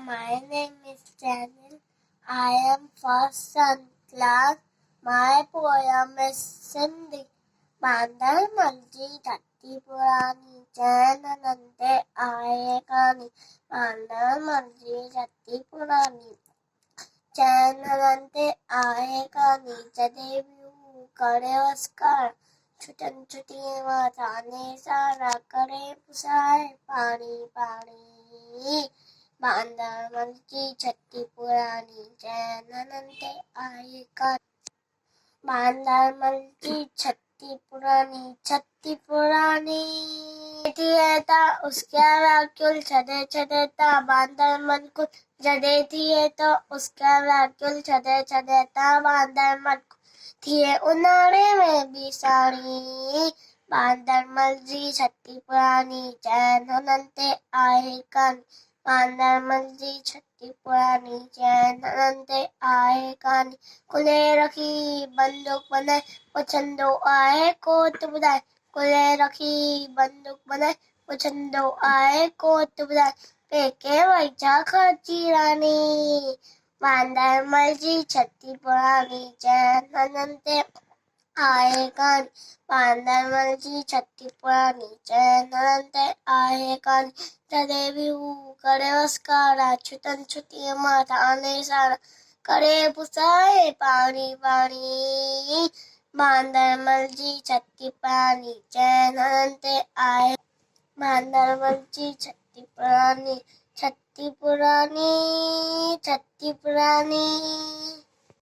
My name is Daniel. I am first class. My poem is Sindhi. बांदर मलजी टट्टी पुरानी चैन नंदे आए कहानी बांदर मलजी टट्टी पुरानी चैन नंदे आए कहानी जदे व्यू करे उसकार छुटन छुटिए माताने सारा करे पुसाए पानी पानी बांदर मलजी टट्टी पुरानी चैन नंदे आए कहानी बांदर मलजी छत्ती पुरानी थी था उसके व्याकुल छदे छदे था बांदर मन को जदे थी तो उसके व्याकुल छदे छदे था बांदर मन को थी उन्हारे में भी साड़ी बांदर मलजी छत्ती पुरानी चैन नंते आए कान बांदर मलजी छत्ती पुरानी चैन नंते आए कान कुले रखी बंदूक बनाए पछंदो आए कोट बुदाए कुले रखी बंदूक बनाए पछंदो आए कोट बुदाए पेके वैचा खर्ची रानी बांदर मलजी छत्ती पुरानी चैन नंते आए कान बांदर मलजी छत्ती पुरानी चैन नंते आए कान जदे व्यू करे उसकारा छुटन छुटिए माता आने सारा करे पुसाए पानी पानी बांदर मलजी छत्ती पुरानी चैन नंते आए बांदर मलजी छत्ती पुरानी छत्ती पुरानी